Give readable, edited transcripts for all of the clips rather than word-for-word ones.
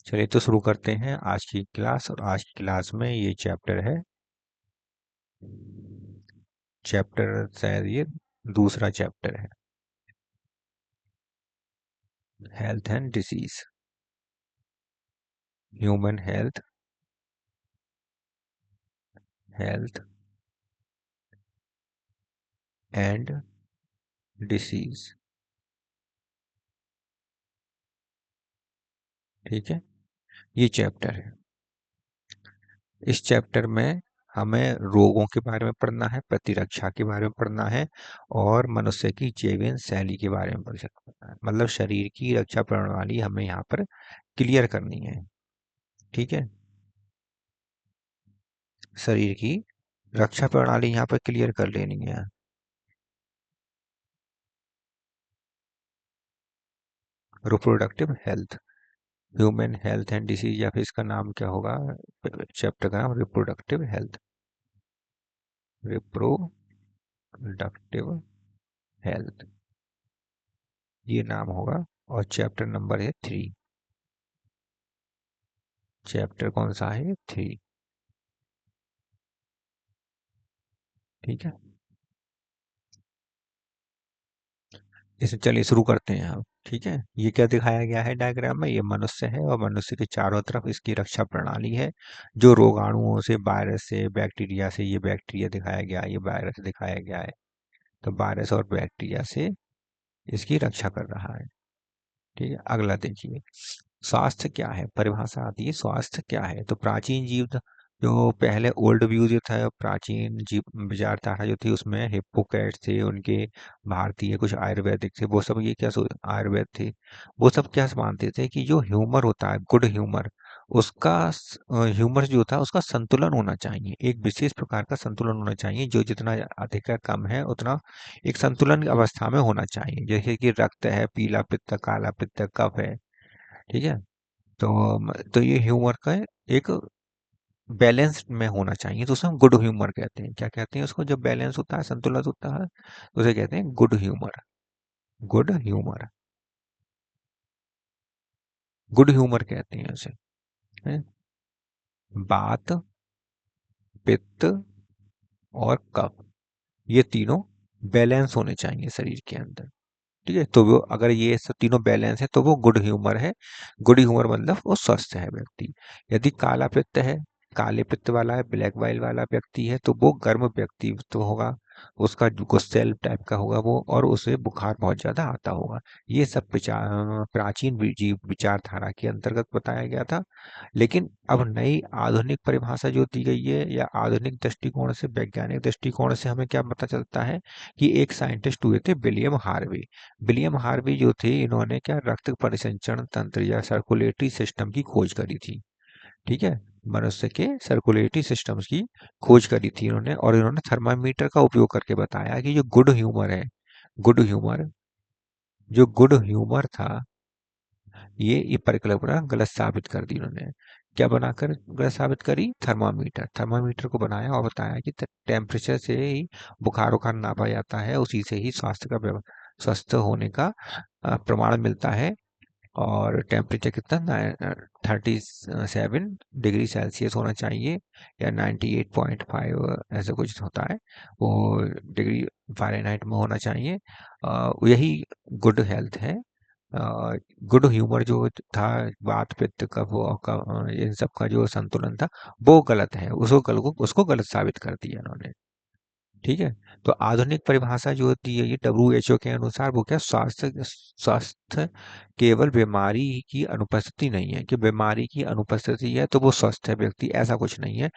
चलिए तो शुरू करते हैं आज की क्लास। और आज की क्लास में ये चैप्टर है, चैप्टर शायद ये दूसरा चैप्टर है, health and disease, human health, health and disease. ठीक है, ये चैप्टर है। इस चैप्टर में हमें रोगों के बारे में पढ़ना है, प्रतिरक्षा के बारे में पढ़ना है और मनुष्य की जीवन शैली के बारे में पढ़ना है। मतलब शरीर की रक्षा प्रणाली हमें यहाँ पर क्लियर करनी है। ठीक है, शरीर की रक्षा प्रणाली यहाँ पर क्लियर कर लेनी है। Reproductive health, human health and disease, या फिर इसका नाम क्या होगा, चैप्टर का नाम रिप्रोडक्टिव हेल्थ, रिप्रोडक्टिव हेल्थ, ये नाम होगा। और चैप्टर नंबर है 3। चैप्टर कौन सा है? 3। ठीक है, इसे चलिए शुरू करते हैं हम। ठीक है, ये क्या दिखाया गया है डायग्राम में? ये मनुष्य है और मनुष्य के चारों तरफ इसकी रक्षा प्रणाली है, जो रोगाणुओं से, वायरस से, बैक्टीरिया से, ये बैक्टीरिया दिखाया गया, ये वायरस दिखाया गया है। तो वायरस और बैक्टीरिया से इसकी रक्षा कर रहा है। ठीक है, अगला देखिए, स्वास्थ्य क्या है? परिभाषा आती है स्वास्थ्य क्या है। तो प्राचीन जीव जो पहले ओल्ड व्यू जो था, प्राचीन जीव विचारधारा जो थी, उसमें हिप्पोक्रेट्स थे, उनके भारतीय कुछ आयुर्वेदिक थे, वो सब ये क्या आयुर्वेद थे, वो सब क्या मानते थे कि जो ह्यूमर होता है, गुड ह्यूमर, उसका ह्यूमर जो था उसका संतुलन होना चाहिए, एक विशेष प्रकार का संतुलन होना चाहिए, जो जितना अधिक है कम है उतना एक संतुलन की अवस्था में होना चाहिए। जैसे कि रक्त है, पीला पित्त, काला पित्त, कफ है। ठीक है, तो ये ह्यूमर का एक बैलेंस में होना चाहिए, तो उसे हम गुड ह्यूमर कहते हैं। क्या कहते हैं उसको? जब बैलेंस होता है, संतुलित होता है, तो उसे कहते हैं good humour. Good humour, good humour कहते हैं उसे। हैं? बात, पित्त और कफ, ये तीनों बैलेंस होने चाहिए शरीर के अंदर। ठीक है, तो वो अगर ये सब तीनों बैलेंस है तो वो गुड ह्यूमर है। गुड ह्यूमर मतलब वो स्वस्थ है व्यक्ति। यदि काला पित्त है, काले पित्त वाला है, ब्लैक वाइल वाला व्यक्ति है, तो वो गर्म व्यक्तित्व होगा, उसका गुस्सैल टाइप का होगा वो, और उसे बुखार बहुत ज्यादा आता होगा। ये सब विचार प्राचीन जीव विचारधारा के अंतर्गत बताया गया था। लेकिन अब नई आधुनिक परिभाषा जो दी गई है, या आधुनिक दृष्टिकोण से, वैज्ञानिक दृष्टिकोण से हमें क्या पता चलता है कि एक साइंटिस्ट हुए थे, विलियम हार्वे। विलियम हार्वे जो थे, इन्होंने क्या रक्त परिसंचरण तंत्र या सर्कुलेटरी सिस्टम की खोज करी थी। ठीक है, मनुष्य के सर्कुलेटरी सिस्टम्स की खोज करी थी इन्होंने, और इन्होंने थर्मामीटर का उपयोग करके बताया कि जो गुड ह्यूमर है, गुड ह्यूमर, जो गुड ह्यूमर था, ये परिकल्पना गलत साबित कर दी इन्होंने। क्या बनाकर गलत साबित करी? थर्मामीटर, थर्मामीटर को बनाया और बताया कि टेम्परेचर से ही बुखार उखार नापा जाता है, उसी से ही स्वास्थ्य का स्वस्थ होने का प्रमाण मिलता है। और टेम्परेचर कितना, 37 डिग्री सेल्सियस होना चाहिए, या 98.5 ऐसा कुछ होता है, वो डिग्री फ़ारेनहाइट में होना चाहिए। यही गुड हेल्थ है। गुड ह्यूमर जो था, बात पित्त कफ और इन सब का जो संतुलन था, वो गलत है, उसको गलत साबित कर दिया इन्होंने। ठीक है, तो आधुनिक परिभाषा जो होती है, ये WHO के अनुसार वो क्या, स्वास्थ्य स्वास्थ्य केवल बीमारी की अनुपस्थिति नहीं है, कि बीमारी की अनुपस्थिति है तो वो स्वस्थ है व्यक्ति, ऐसा कुछ नहीं है।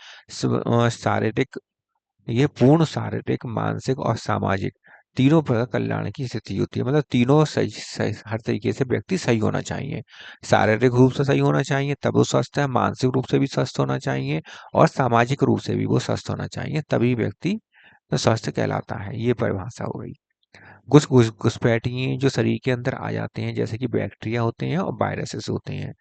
शारीरिक, ये पूर्ण शारीरिक, मानसिक और सामाजिक तीनों प्रकार कल्याण की स्थिति होती है। मतलब तीनों हर तरीके से व्यक्ति सही होना चाहिए। शारीरिक रूप से सही होना चाहिए तब वो स्वस्थ है, मानसिक रूप से भी स्वस्थ होना चाहिए, और सामाजिक रूप से भी वो स्वस्थ होना चाहिए, तभी व्यक्ति स्वस्थ कहलाता है। ये परिभाषा हो गई। कुछ घुसपैठिए जो शरीर के अंदर आ जाते हैं, जैसे कि बैक्टीरिया होते हैं और वायरसेस होते हैं।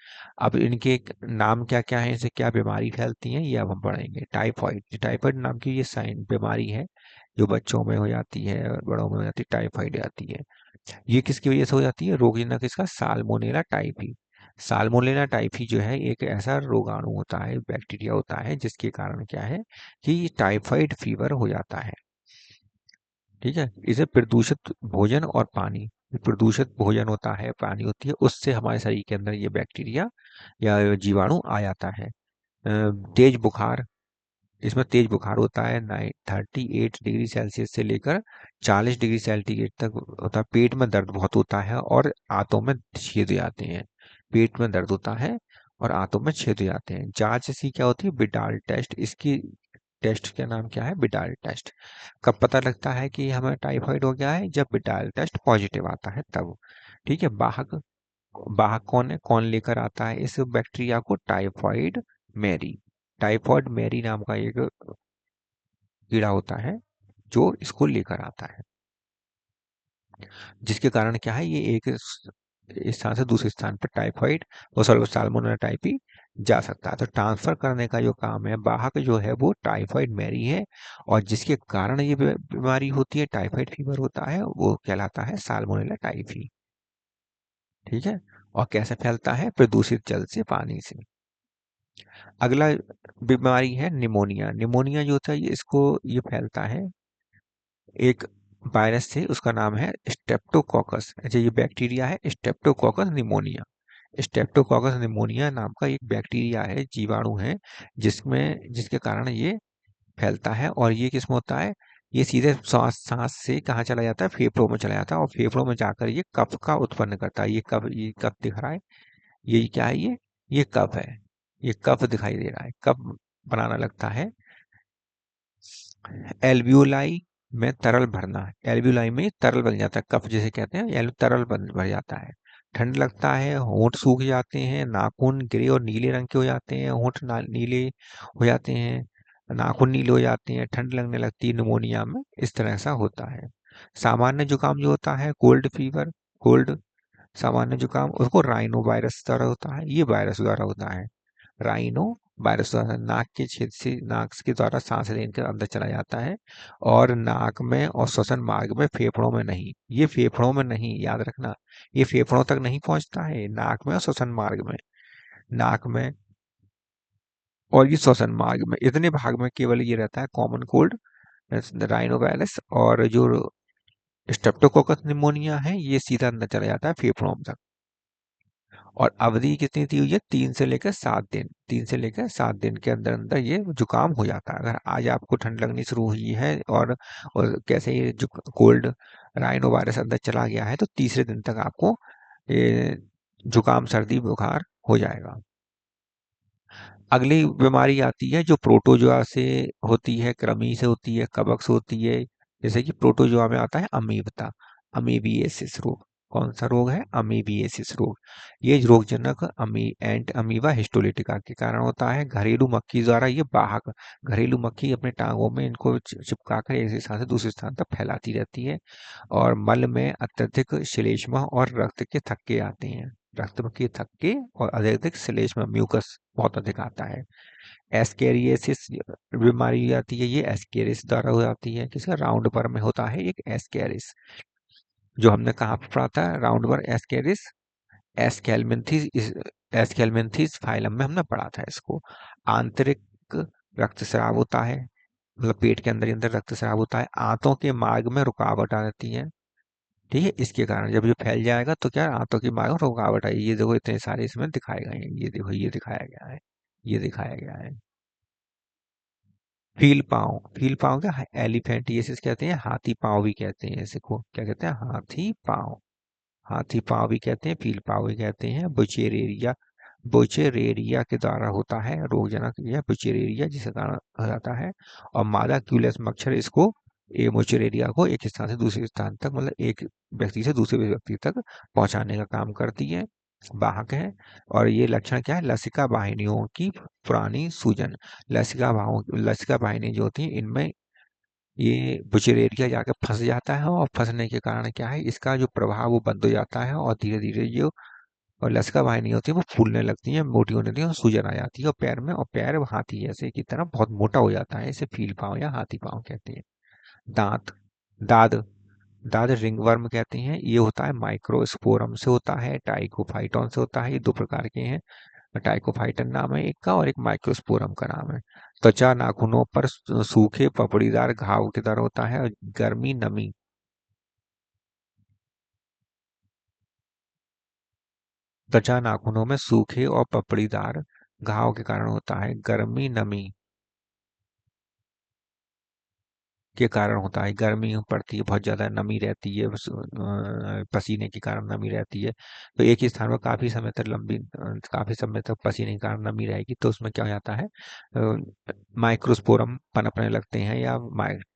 अब इनके नाम क्या क्या है, इनसे क्या बीमारी फैलती है, ये अब हम पढ़ेंगे। टाइफाइड, टाइफाइड नाम की ये साइन बीमारी है, जो बच्चों में हो जाती है और बड़ों में हो जाती है, टाइफाइड आती है। ये किसकी वजह से हो जाती है? रोगजनक इसका साल्मोनेला टाइफी, साल्मोनेला टाइफी जो है एक ऐसा रोगाणु होता है, बैक्टीरिया होता है, जिसके कारण क्या है कि टाइफाइड फीवर हो जाता है। ठीक है, इसे प्रदूषित भोजन और पानी, प्रदूषित भोजन होता है, पानी होती है, उससे हमारे शरीर के अंदर ये बैक्टीरिया या जीवाणु आ जाता है। तेज बुखार, इसमें तेज बुखार होता है, 38 डिग्री सेल्सियस से लेकर 40 डिग्री सेंटीग्रेड तक होता है। पेट में दर्द बहुत होता है और आंतों में छेद हो जाते हैं। पेट में दर्द होता है और आंतों में छेद हो जाते हैं। जांच ऐसी क्या होती है? Widal test. इसकी टेस्ट का नाम क्या है? Widal test. कब पता लगता है कि हमें टाइफाइड हो गया है? जब बिडाल टेस्ट पॉजिटिव आता है तब। ठीक है, वाहक, वाहक कौन है? कौन लेकर आता है इस बैक्टीरिया को? Typhoid Mary. टाइफाइड मैरी नाम का एक कीड़ा होता है जो इसको लेकर आता है, जिसके कारण क्या है, ये एक इस स्थान से दूसरे स्थान पर टाइफाइड और साल्मोनेला टाइफी जा सकता है। तो ट्रांसफर करने का जो काम है, वाहक जो है वो टाइफाइड मैरी है, और जिसके कारण ये बीमारी होती है, टाइफाइड फीवर होता है, वो कहलाता है साल्मोनेला टाइफी। ठीक है, और कैसे फैलता है? प्रदूषित जल से, पानी से। अगला बीमारी है निमोनिया। निमोनिया जो होता है ये फैलता है एक वायरस से, उसका नाम है स्ट्रेप्टोकोकस। अच्छा, ये बैक्टीरिया है स्ट्रेप्टोकोकस निमोनिया। स्ट्रेप्टोकोकस निमोनिया नाम का एक बैक्टीरिया है, जीवाणु है, जिसके कारण ये फैलता है। और ये किसमें होता है? ये सीधे सांस सांस से कहाँ चला जाता है? फेफड़ों में चला जाता है, और फेफड़ों में जाकर ये कफ का उत्पन्न करता है। ये कफ दिख रहा है, ये क्या है? ये कफ है, ये कफ दिखाई दे रहा है, कफ बनाना लगता है। एल्वियोलाई में तरल भरना, एल्वियोलाई में तरल बन जाता है, कफ जिसे कहते हैं, तरल बन भर जाता है। ठंड लगता है, होंठ सूख जाते हैं, नाखून ग्रे और नीले रंग के हो जाते हैं, होंठ नीले हो जाते हैं, नाखून नीले हो जाते हैं, ठंड लगने लगती है निमोनिया में, इस तरह सा होता है। सामान्य जुकाम जो होता है, कोल्ड फीवर, कोल्ड, सामान्य जुकाम, उसको राइनो वायरस द्वारा होता है, ये वायरस द्वारा होता है। राइनो वायरस द्वारा नाक के छेद से, नाक के द्वारा सांस लेने के अंदर चला जाता है, और नाक में और श्वसन मार्ग में, फेफड़ों में नहीं। ये फेफड़ों में नहीं, याद रखना, ये फेफड़ों तक नहीं पहुंचता है, नाक में और श्वसन मार्ग में, नाक में और ये श्वसन मार्ग में, इतने भाग में केवल ये रहता है कॉमन कोल्ड, राइनो वायरस। और जो स्ट्रेप्टोकोकस निमोनिया है, ये सीधा अंदर चला जाता है फेफड़ों तक। और अवधि कितनी दी हुई है? 3 से लेकर 7 दिन, 3 से लेकर 7 दिन के अंदर अंदर ये जुकाम हो जाता है। अगर आज आपको ठंड लगनी शुरू हुई है और कैसे ये जो कोल्ड राइनो वायरस अंदर चला गया है, तो तीसरे दिन तक आपको ये जुकाम, सर्दी, बुखार हो जाएगा। अगली बीमारी आती है जो प्रोटोजोआ से होती है, कृमि से होती है, कवक से होती है। जैसे कि प्रोटोजोआ में आता है अमीबता, अमीबिएसिस रोग। कौन सा रोग है? अमीबिएसिस रोग। ये रोगजनक एंट अमीबा हिस्टोलिटिका के कारण होता है। घरेलू मक्खी द्वारा ये वाहक, घरेलू मक्खी अपने टांगों में इनको चिपका कर एक स्थान से दूसरे स्थान तक फैलाती रहती है। और मल में अत्यधिक श्लेष्मा और रक्त के थक्के आते हैं, रक्त के थक्के और अत्यधिक श्लेष्मा, म्यूकस बहुत अधिक आता है। एस्केरियासिस बीमारी आती है, ये एस्केरिस द्वारा हो जाती है। किसका? राउंड वर्म में होता है एक एस्केरिस, जो हमने कहाँ पे पढ़ा था? Round worm Ascaris, Aschelminthes, Aschelminthes phylum में हमने पढ़ा था इसको। आंतरिक रक्तस्राव होता है, मतलब पेट के अंदर ही अंदर रक्तस्राव होता है। आंतों के मार्ग में रुकावट आ जाती है। ठीक है, इसके कारण जब ये फैल जाएगा तो क्या? आंतों की मार्ग में रुकावट आई। ये देखो इतने सारे इसमें दिखाए गए हैं, ये देखो ये दिखाया गया है, ये दिखाया गया है। फील पाँव, फील पाँव क्या? एलिफेंटिएसिस कहते हैं, हाथी पाँव भी कहते हैं इसको। क्या कहते हैं? हाथी पाँव, हाथी पाँव भी कहते हैं, फील पाँव भी कहते हैं। बुचेरेरिया, बुचेरेरिया के द्वारा होता है रोगजनक, यह बुचेरेरिया जिसके कारण हो जाता है। और मादा क्यूलेस मच्छर इसको, ये बुचेरेरिया को एक स्थान से दूसरे स्थान तक, मतलब एक व्यक्ति से दूसरे व्यक्ति तक पहुंचाने का काम करती है, वाहक है। और ये लक्षण क्या है? लसिका वाहिनियों की पुरानी सूजन। लसिका वाहिनी जो होती है, इनमें ये बुचेरेरिया जाकर फंस जाता है, और फंसने के कारण क्या है, इसका जो प्रभाव वो बंद हो जाता है, और धीरे धीरे जो और लसिका वाहिनी होती है वो फूलने लगती है, मोटी होने लगती है, और सूजन आ जाती है, और पैर में, और पैर हाथी जैसे की तरह बहुत मोटा हो जाता है। इसे फील पाँव या हाथी पाँव कहते हैं। दांत, दाद, दाद रिंगवर्म कहते हैं, ये होता है माइक्रोस्पोरम से होता है, टाइकोफाइटॉन से होता है, ये दो प्रकार के हैं। टाइकोफाइटन नाम है एक का और एक माइक्रोस्पोरम का नाम है। त्वचा नाखूनों पर सूखे पपड़ीदार घाव की तरह होता है और गर्मी नमी। त्वचा नाखूनों में सूखे और पपड़ीदार घाव के कारण होता है, गर्मी नमी के कारण होता है। गर्मी पड़ती है, बहुत ज़्यादा नमी रहती है, पसीने के कारण नमी रहती है। तो एक ही स्थान पर काफ़ी समय तक पसीने के कारण नमी रहेगी, तो उसमें क्या हो जाता है, माइक्रोस्पोरम पनपने लगते हैं या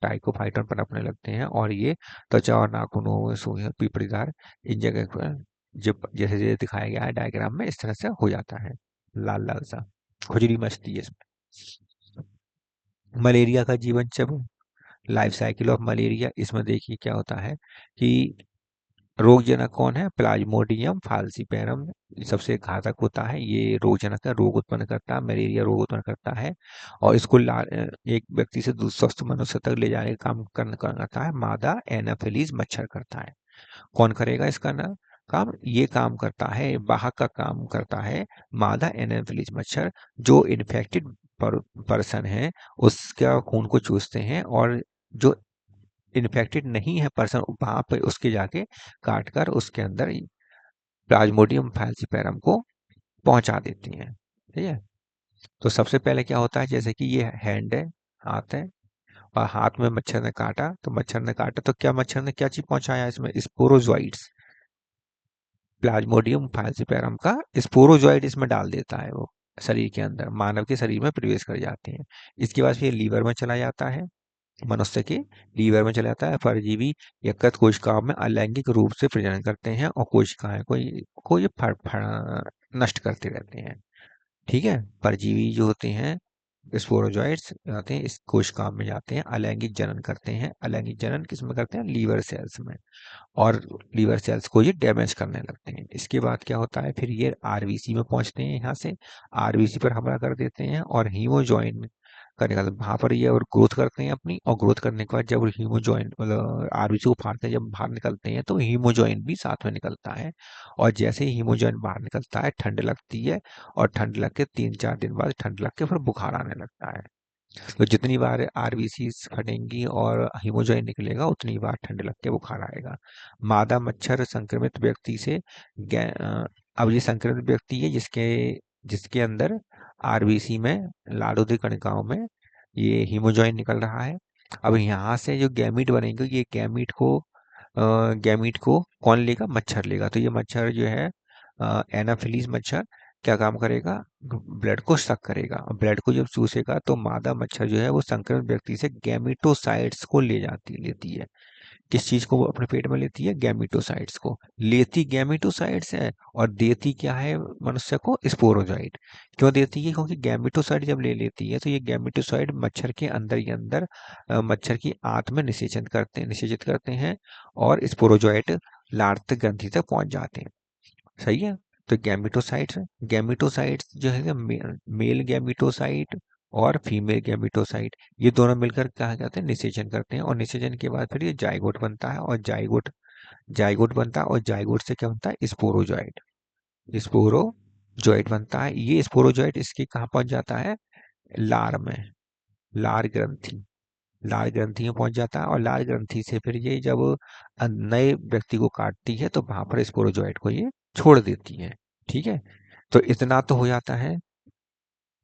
टाइकोफाइटन पनपने लगते हैं, और ये त्वचा और नाखूनों में पीपड़ीदार इन जगह पर, जब जैसे जैसे दिखाया गया है डायग्राम में, इस तरह से हो जाता है, लाल लाल सा खुजली मचती है इसमें। मलेरिया का जीवन चक्र, लाइफ साइकिल ऑफ मलेरिया, इसमें देखिए क्या होता है कि रोगजनक कौन है, प्लाज्मोडियम फाल्सीपेरम सबसे घातक होता है, ये रोगजनक है, रोग उत्पन्न करता है, मलेरिया रोग उत्पन्न करता है। और इसको एक व्यक्ति से स्वस्थ मनुष्य तक ले जाने का काम करता है मादा एनाफिलीज मच्छर करता है। कौन करेगा इसका ना काम, ये काम करता है, वाहक का काम करता है मादा एनाफिलीज मच्छर, जो इन्फेक्टेड पर्सन है उसका खून को चूसते हैं, और जो इन्फेक्टेड नहीं है पर्सन, वहां पे उसके जाके काट कर उसके अंदर प्लाज्मोडियम फैल्सीपेरम को पहुंचा देती हैं। ठीक है। तो सबसे पहले क्या होता है, जैसे कि ये हैंड है, हाथ है, और हाथ में मच्छर ने काटा, तो मच्छर ने काटा तो क्या, मच्छर ने क्या चीज पहुंचाया इसमें, स्पोरोजोइड्स, प्लाज्मोडियम फाल्सीपेरम का स्पोरोजोइड इसमें डाल देता है वो, शरीर के अंदर मानव के शरीर में प्रवेश कर जाते हैं। इसके बाद फिर लीवर में चला जाता है, मनुष्य के लीवर में चला जाता है। परजीवी यकृत कोशिकाओं में अलैंगिक रूप से प्रजनन करते हैं और कोशिकाएं को ये नष्ट करते रहते हैं। ठीक है। परजीवी जो होते हैं, स्पोरोजॉइट्स आते हैं, इस कोशिकाओं में जाते हैं, अलैंगिक जनन करते हैं। अलैंगिक जनन किस में करते हैं, लीवर सेल्स में, और लीवर सेल्स को ये डैमेज करने लगते हैं। इसके बाद क्या होता है, फिर ये आरबीसी में पहुंचते हैं, यहाँ से आरबीसी पर हमला कर देते हैं, और हीमोजॉइन का निकल वहां पर ये और ग्रोथ करते हैं अपनी, और ग्रोथ करने के बाद जब हीमोजॉइन मतलब आरबीसी को फाड़ते हैं, जब बाहर निकलते हैं तो हीमोजॉइन भी साथ में निकलता है। और जैसे ही हीमोजॉइन बाहर निकलता है, ठंड लगती है, और ठंड लग के 3-4 दिन बाद ठंड लग के फिर बुखार आने लगता है। तो जितनी बार आरबीसी फटेंगी और हीमोजॉइन निकलेगा, उतनी बार ठंड लग के बुखार आएगा। मादा मच्छर संक्रमित व्यक्ति से अब ये संक्रमित व्यक्ति है जिसके जिसके अंदर आरबीसी में लाडोदी कणिकाओं में ये हीमोजॉइन निकल रहा है। अब यहाँ से जो गैमीट बनेंगे, ये गैमीट को कौन लेगा, मच्छर लेगा। तो ये मच्छर जो है, एनाफिलीज मच्छर क्या काम करेगा, ब्लड को सक करेगा। ब्लड को जब चूसेगा तो मादा मच्छर जो है वो संक्रमित व्यक्ति से गैमिटोसाइट्स को लेती है। किस चीज को वो अपने पेट में लेती है, गैमिटोसाइट्स को लेती, गैमिटोसाइट्स है, और देती क्या है मनुष्य को, स्पोरोजाइट। क्यों देती है, क्योंकि गैमिटोसाइट जब ले लेती है तो ये गैमिटोसाइट मच्छर के अंदर ही अंदर मच्छर की आंत में निषेचित करते हैं, और स्पोरोजोइट लार्त ग्रंथि तक पहुंच जाते हैं। सही है। तो गैमिटोसाइट्स जो है मेल गैमिटोसाइट और फीमेल गैमिटोसाइट, ये दोनों मिलकर क्या कहते हैं, निषेचन करते हैं, और निषेचन के बाद फिर ये जाइगोट बनता है, और जाइगोट बनता है, और जाइगोट से क्या बनता है, स्पोरोजॉइट बनता है। ये स्पोरोजॉइट इसके कहाँ पहुंच जाता है, लार में, लार ग्रंथि लाल ग्रंथि में पहुंच जाता है, और लाल ग्रंथि से फिर ये जब नए व्यक्ति को काटती है तो वहां पर स्पोरोजोइट को ये छोड़ देती है। ठीक है। तो इतना तो हो जाता है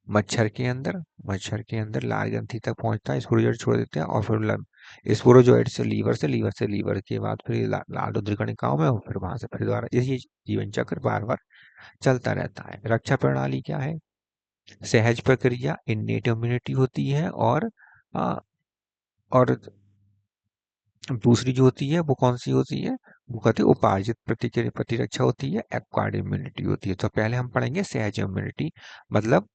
मच्छर के अंदर लाल ग्रंथि तक पहुंचता है, स्पोरोजोइट छोड़ देते हैं, और फिर स्पोरोजोइट से लीवर के बाद फिर लाल रुधिर कणिकाओं में, और फिर वहां से फिर दोबारा ये जीवन चक्र बार बार चलता रहता है। रक्षा प्रणाली क्या है, सहज प्रक्रिया, इन्नेट इम्यूनिटी होती है, आ, और दूसरी जो होती है वो कौन सी होती है, वो कहते हैं उपार्जित प्रतिरक्षा होती है, एक्वायर्ड इम्यूनिटी होती है। तो पहले हम पढ़ेंगे सहज इम्यूनिटी, मतलब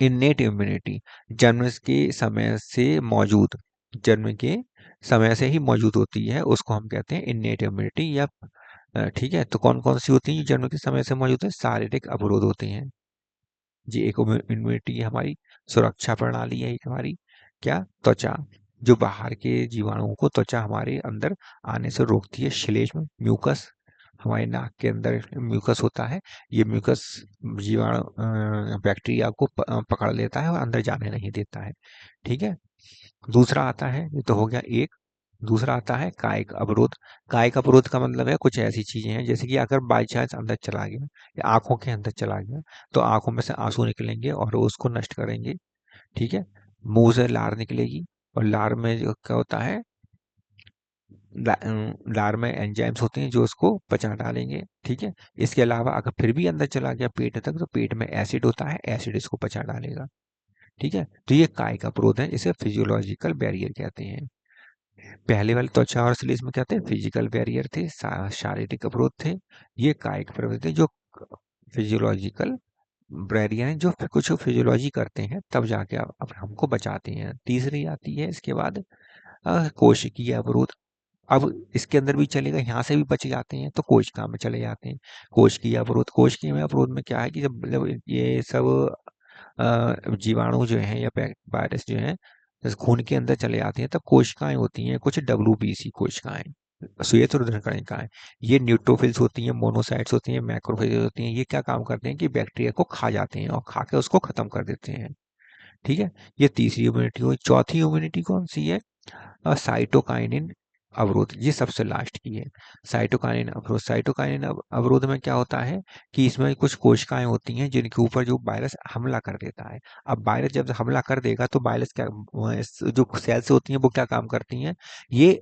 इन्नेट इम्यूनिटी, जन्म के समय से मौजूद जन्म के समय से ही मौजूद होती है, उसको हम कहते हैं इन्नेट इम्यूनिटी, या ठीक है। तो कौन कौन सी होती है जो जन्म के समय से मौजूद है, शारीरिक अवरोध होते हैं जी। एक इम्यूनिटी है हमारी, सुरक्षा प्रणाली है एक हमारी, क्या, त्वचा, जो बाहर के जीवाणुओं को त्वचा हमारे अंदर आने से रोकती है। श्लेष्म म्यूकस, हमारे नाक के अंदर म्यूकस होता है। ये म्यूकस जीवाणु बैक्टीरिया को पकड़ लेता है और अंदर जाने नहीं देता है। ठीक है। दूसरा आता है, ये तो हो गया एक। दूसरा आता है कायिक अवरोध। कायिक अवरोध का मतलब है कुछ ऐसी चीजें हैं जैसे कि अगर बाई चांस अंदर चला गया या आंखों के अंदर चला गया तो आंखों में से आंसू निकलेंगे और वो उसको नष्ट करेंगे। ठीक है। मुंह से लार निकलेगी और लार में जो क्या होता है, लार में एंजाइम्स होते हैं जो उसको पचा डालेंगे। ठीक है। इसके अलावा अगर फिर भी अंदर चला गया पेट तक तो पेट में एसिड होता है, एसिड इसको पचा डालेगा। ठीक है। तो ये कायिक अवरोध है, इसे फिजियोलॉजिकल बैरियर कहते हैं। पहले वाले त्वचा और श्लेष्म में क्या थे, फिजिकल बैरियर थे, शारीरिक अवरोध थे। ये कायिक अवरोध थे जो फिजियोलॉजिकल बैरियर हैं, जो फिर कुछ फिजियोलॉजी करते हैं तब जाके अब हमको बचाते हैं। तीसरी आती है इसके बाद कोशिकीय अवरोध। अब इसके अंदर भी चलेगा, यहाँ से भी बच जाते हैं तो कोशिका में चले जाते हैं। कोशिकीय अवरोध, कोशिकीय में अवरोध में क्या है कि जब ये सब जीवाणु जो हैं या वायरस जो हैं जैसे खून के अंदर चले जाते हैं तब कोशिकाएं होती हैं कुछ WBC कोशिकाएं, श्वेत रुधिर कणिकाएं। ये न्यूट्रोफिल्स होती हैं, मोनोसाइट्स होती हैं, मैक्रोफेज होती हैं। ये क्या काम करते हैं कि बैक्टीरिया को खा जाते हैं और खा के उसको खत्म कर देते हैं। ठीक है। ये तीसरी इम्यूनिटी हुई। चौथी इम्यूनिटी कौन सी है, साइटोकाइनिन अवरोध, ये सबसे लास्ट की है। साइटोकाइनिन अवरोध, साइटोकाइनिन अवरोध में क्या होता है कि इसमें कुछ कोशिकाएं होती हैं जिनके ऊपर जो वायरस हमला कर देता है। अब वायरस जब हमला कर देगा तो वायरस क्या, जो सेल्स होती हैं वो क्या काम करती हैं, ये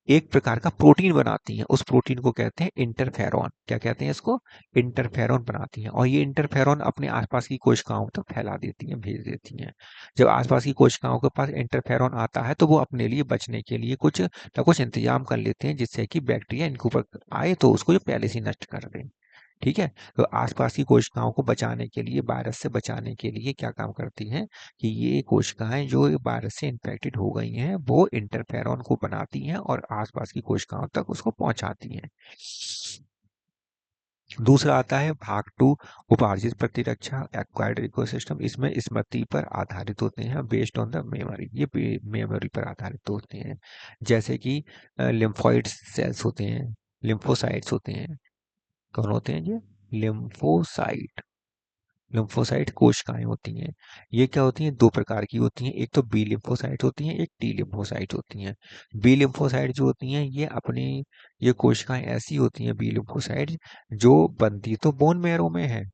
एक प्रकार का प्रोटीन बनाती हैं। उस प्रोटीन को कहते हैं इंटरफेरॉन। क्या कहते हैं इसको, इंटरफेरॉन बनाती हैं। और ये इंटरफेरॉन अपने आसपास की कोशिकाओं तक फैला देती हैं, भेज देती हैं। जब आसपास की कोशिकाओं के पास इंटरफेरॉन आता है तो वो अपने लिए बचने के लिए कुछ ना कुछ इंतजाम कर लेते हैं जिससे कि बैक्टीरिया इनके ऊपर आए तो उसको जो पहले से नष्ट कर दें। ठीक है। तो आसपास की कोशिकाओं को बचाने के लिए, वायरस से बचाने के लिए क्या काम करती हैं कि ये कोशिकाएं जो वायरस से इन्फेक्टेड हो गई हैं वो इंटरफेरॉन को बनाती हैं और आसपास की कोशिकाओं तक उसको पहुंचाती हैं। दूसरा आता है भाग टू, उपार्जित प्रतिरक्षा, एक्वायर्ड इकोसिस्टम। इसमें स्मृति पर आधारित होते हैं, बेस्ड ऑन द मेमोरी। ये मेमोरी पर आधारित होते हैं। जैसे कि लिम्फोइड सेल्स होते हैं, लिम्फोसाइट्स होते हैं। कौन होते हैं ये, लिम्फोसाइट। लिम्फोसाइट कोशिकाएं होती हैं। ये क्या होती हैं, दो प्रकार की होती हैं। एक तो बी लिम्फोसाइट होती हैं, एक टी लिम्फोसाइट होती हैं। बी लिम्फोसाइट जो होती हैं ये अपने, ये कोशिकाएं ऐसी होती हैं बी लिम्फोसाइट जो बनती तो बोन मैरो में है।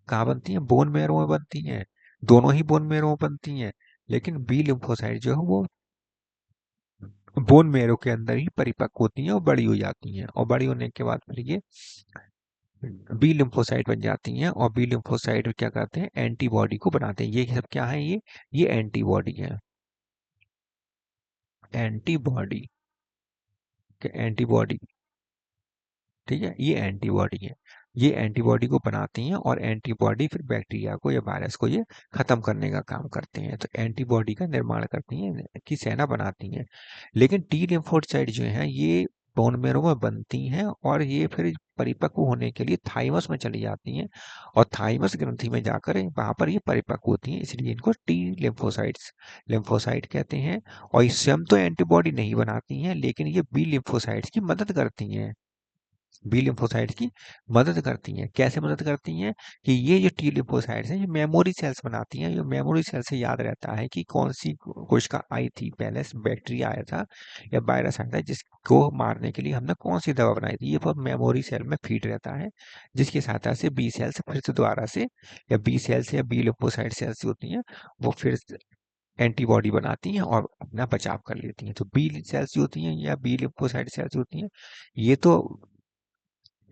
कहाँ बनती हैं, बोन मैरो में बनती हैं। दोनों ही बोन मैरो में बनती हैं। लेकिन बी लिम्फोसाइट जो है वो बोन मैरो के अंदर ही परिपक्व होती हैं और बड़ी हो जाती हैं। और बड़ी होने के बाद फिर ये बी लिम्फोसाइट बन जाती हैं। और बी लिम्फोसाइट क्या करते हैं, एंटीबॉडी को बनाते हैं। ये सब क्या है, ये एंटीबॉडी है। Antibody, antibody. ठीक है, ये एंटीबॉडी है। ये एंटीबॉडी को बनाती हैं और एंटीबॉडी फिर बैक्टीरिया को या वायरस को ये खत्म करने का काम करते हैं। तो एंटीबॉडी का निर्माण करती हैं, की सेना बनाती हैं। लेकिन टी लिम्फोसाइट जो है ये बोन मैरो में बनती हैं और ये फिर परिपक्व होने के लिए थाइमस में चली जाती हैं। और थाइमस ग्रंथि में जाकर वहां पर ये परिपक्व होती हैं, इसलिए इनको टी लिम्फोसाइट्स, लिम्फोसाइट कहते हैं। और ये स्वयं तो एंटीबॉडी नहीं बनाती हैं लेकिन ये बी लिम्फोसाइट्स की मदद करती हैं। बी लिम्फोसाइट्स की मदद करती हैं। कैसे मदद करती हैं कि ये जो टी लिम्फोसाइट्स हैं ये मेमोरी सेल्स बनाती हैं। ये मेमोरी सेल से याद रहता है कि कौन सी कोशिका आई थी पहले, बैक्टीरिया आया था या वायरस आया था जिसको मारने के लिए हमने कौन सी दवा बनाई थी। ये वो मेमोरी सेल में फीड रहता है जिसकी सहायता से बी सेल्स फिर से दोबारा से, या बी सेल्स या बी लिम्फोसाइट सेल्स होती हैं वो फिर एंटीबॉडी बनाती हैं और अपना बचाव कर लेती हैं। तो बी सेल्स होती हैं या बी लिम्फोसाइट सेल्स होती हैं ये तो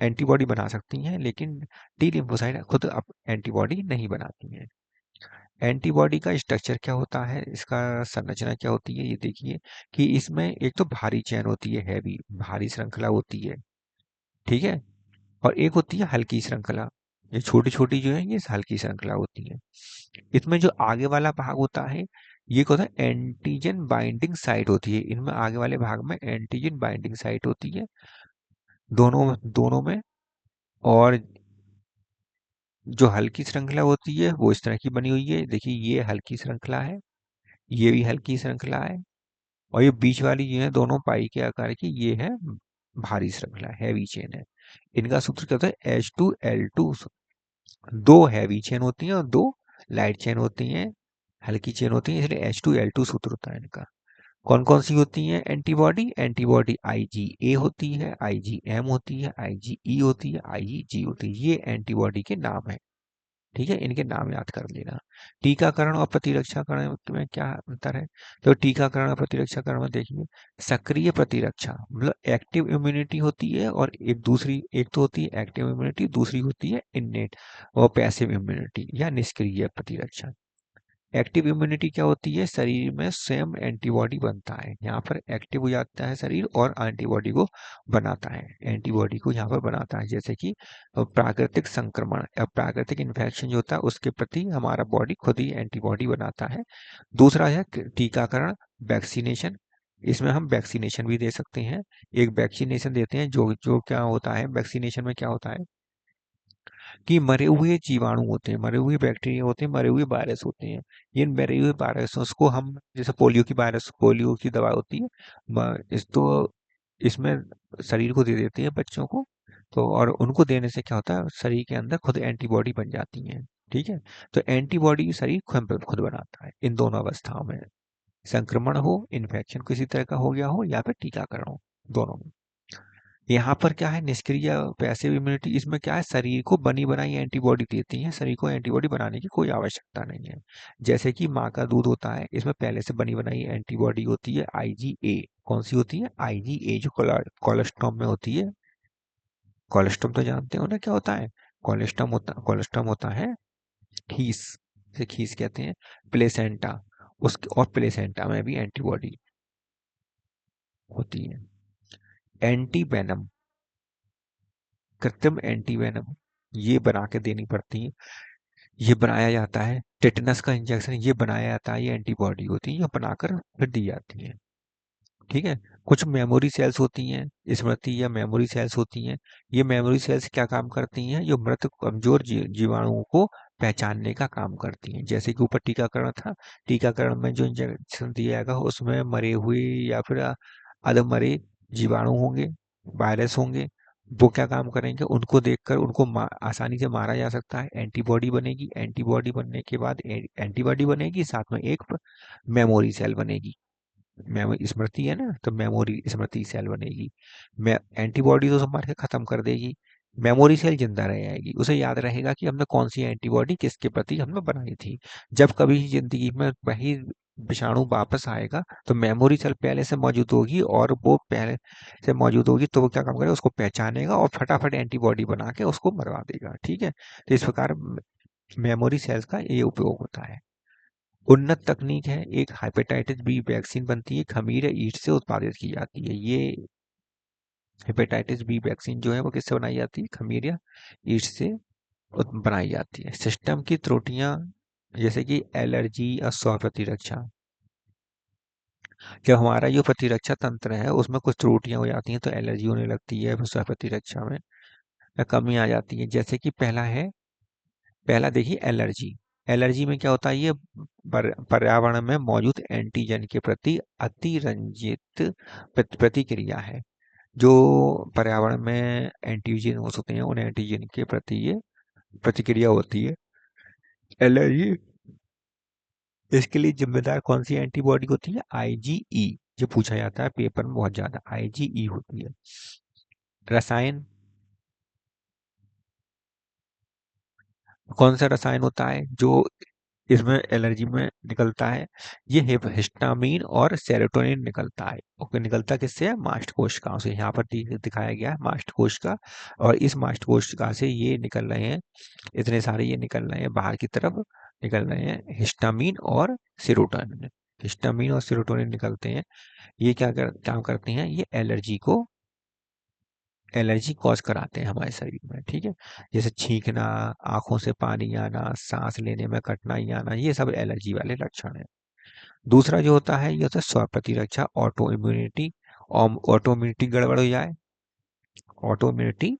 एंटीबॉडी बना सकती हैं लेकिन टी लिम्फोसाइट खुद अब एंटीबॉडी नहीं बनाती हैं। एंटीबॉडी का स्ट्रक्चर क्या होता है, इसका संरचना क्या होती है, ये देखिए कि इसमें एक तो भारी चेन होती है, हैवी भारी श्रृंखला होती है। ठीक है। और एक होती है हल्की श्रृंखला। ये छोटी छोटी जो है ये हल्की श्रृंखला होती है। इसमें जो आगे वाला भाग होता है ये क्या होता है, एंटीजन बाइंडिंग साइट होती है। इनमें आगे वाले भाग में एंटीजन बाइंडिंग साइट होती है, दोनों दोनों में। और जो हल्की श्रृंखला होती है वो इस तरह की बनी हुई है। देखिए ये हल्की श्रृंखला है, ये भी हल्की श्रृंखला है। और ये बीच वाली ये है दोनों पाई के आकार की, ये है भारी श्रृंखला, हैवी चेन है। इनका सूत्र क्या होता है, H2L2। दो हैवी चेन होती हैं और दो लाइट चेन होती हैं, हल्की चेन होती है, इसलिए H2L2 सूत्र होता है इनका। कौन कौन सी होती हैं एंटीबॉडी, एंटीबॉडी IgA होती है, IgM होती है, IgE होती है, IgG होती है, ये एंटीबॉडी के नाम है। ठीक है, इनके नाम याद कर लेना। टीकाकरण और प्रतिरक्षाकरण में क्या अंतर है, तो टीकाकरण और प्रतिरक्षाकरण में देखिए, सक्रिय प्रतिरक्षा मतलब एक्टिव इम्यूनिटी होती है, और एक दूसरी, एक तो होती है एक्टिव इम्यूनिटी, दूसरी होती है इन्नेट और पैसिव इम्यूनिटी या निष्क्रिय प्रतिरक्षा। एक्टिव इम्यूनिटी क्या होती है, शरीर में स्वयं एंटीबॉडी बनता है, यहाँ पर एक्टिव हो जाता है शरीर और एंटीबॉडी को बनाता है, एंटीबॉडी को यहाँ पर बनाता है, जैसे कि प्राकृतिक संक्रमण या प्राकृतिक इन्फेक्शन जो होता है उसके प्रति हमारा बॉडी खुद ही एंटीबॉडी बनाता है। दूसरा है टीकाकरण, वैक्सीनेशन। इसमें हम वैक्सीनेशन भी दे सकते हैं, एक वैक्सीनेशन देते हैं जो जो क्या होता है, वैक्सीनेशन में क्या होता है कि मरे हुए जीवाणु होते हैं, मरे हुए बैक्टीरिया होते हैं, मरे हुए वायरस होते हैं, इन मरे हुए वायरस को हम, जैसे पोलियो की वायरस, पोलियो की दवा होती है, इस तो इसमें शरीर को दे देते हैं बच्चों को, तो और उनको देने से क्या होता है, शरीर के अंदर खुद एंटीबॉडी बन जाती है। ठीक है, तो एंटीबॉडी शरीर खुद बनाता है इन दोनों अवस्थाओं में, संक्रमण हो, इन्फेक्शन किसी तरह का हो गया हो, या फिर टीकाकरण हो, दोनों में। यहाँ पर क्या है, निष्क्रिय पैसिव इम्यूनिटी, इसमें क्या है, शरीर को बनी बनाई एंटीबॉडी देती है, शरीर को एंटीबॉडी बनाने की कोई आवश्यकता नहीं है। जैसे कि माँ का दूध होता है, इसमें पहले से बनी बनाई एंटीबॉडी होती है IgA। कौन सी होती है, IgA, जो कोलेस्ट्रॉम में होती है। कोलेस्ट्रॉम तो जानते हो ना क्या होता है, कोलेस्ट्रॉम होता है खीस, इसे खीस कहते हैं, प्लेसेंटा, उसके और प्लेसेंटा में भी एंटीबॉडी होती है। एंटी वेनम, कृत्रिम एंटीवेनम, ये बना के देनी पड़ती है, ये बनाया जाता है, टेटनस का इंजेक्शन ये बनाया जाता है, ये एंटीबॉडी होती है, ये बनाकर फिर दी जाती है। ठीक है, कुछ मेमोरी सेल्स होती हैं, स्मृति या मेमोरी सेल्स होती हैं, ये मेमोरी सेल्स क्या काम करती हैं, जो मृत कमजोर जीवाणुओं को पहचानने का काम करती हैं। जैसे कि ऊपर टीकाकरण था, टीकाकरण में जो इंजेक्शन दिया जाएगा उसमें मरे हुए या फिर अधमरे जीवाणु होंगे, वायरस होंगे, वो क्या काम करेंगे, उनको देखकर उनको आसानी से मारा जा सकता है, एंटीबॉडी बनेगी, एंटीबॉडी बनने के बाद एंटीबॉडी बनेगी, साथ में एक मेमोरी सेल बनेगी, मेमोरी स्मृति है ना, तो मेमोरी स्मृति सेल बनेगी। एंटीबॉडी तो मार के खत्म कर देगी, मेमोरी सेल जिंदा रह जाएगी, उसे याद रहेगा कि हमने कौन सी एंटीबॉडी किसके प्रति हमने बनाई थी। जब कभी जिंदगी में वही विषाणु वापस आएगा तो मेमोरी सेल पहले से मौजूद होगी, और वो पहले से मौजूद होगी तो वो क्या काम करेगा, उसको पहचानेगा और फटाफट एंटीबॉडी बना के उसको मरवा देगा। ठीक है, तो इस प्रकार मेमोरी सेल्स का ये उपयोग होता है। उन्नत तकनीक है, एक हेपेटाइटिस बी वैक्सीन बनती है, खमीर या ईस्ट से उत्पादित की जाती है। ये हेपेटाइटिस बी वैक्सीन जो है वो किससे बनाई जाती है, खमीर या ईस्ट से बनाई जाती है। सिस्टम की त्रुटियां, जैसे कि एलर्जी या स्व प्रतिरक्षा, जब हमारा जो प्रतिरक्षा तंत्र है उसमें कुछ त्रुटियां हो जाती हैं तो एलर्जी होने लगती है, स्व प्रतिरक्षा में कमी आ जाती है। जैसे कि पहला देखिए एलर्जी, एलर्जी में क्या होता है, ये पर्यावरण में मौजूद एंटीजन के प्रति अतिरंजित प्रतिक्रिया है। जो पर्यावरण में एंटीजन होते हैं उन एंटीजन के प्रति ये प्रतिक्रिया होती है, एलर्जी। इसके लिए जिम्मेदार कौन सी एंटीबॉडी होती है, IgE, जो पूछा जाता है पेपर में बहुत ज्यादा, IgE होती है। रसायन, कौन सा रसायन होता है जो इसमें एलर्जी में निकलता है, ये हिस्टामीन और सेरोटोनिन निकलता है। ओके, निकलता किससे है, मास्ट कोशिकाओं से, यहाँ पर दिखाया गया है मास्ट कोशिका, और इस मास्ट कोशिका से ये निकल रहे हैं, इतने सारे ये निकल रहे हैं बाहर की तरफ, निकल रहे हैं हिस्टामीन और सेरोटोनिन, हिस्टामीन और सेरोटोनिन निकलते हैं। ये काम करते हैं, ये एलर्जी कॉज कराते हैं हमारे शरीर में। ठीक है, जैसे छींकना, आंखों से पानी आना, सांस लेने में कठिनाई आना, ये सब एलर्जी वाले लक्षण है। दूसरा जो होता है ये होता है स्व प्रतिरक्षा, ऑटो इम्यूनिटी, ऑटो इम्यूनिटी गड़बड़ हो जाए, ऑटोइम्यूनिटी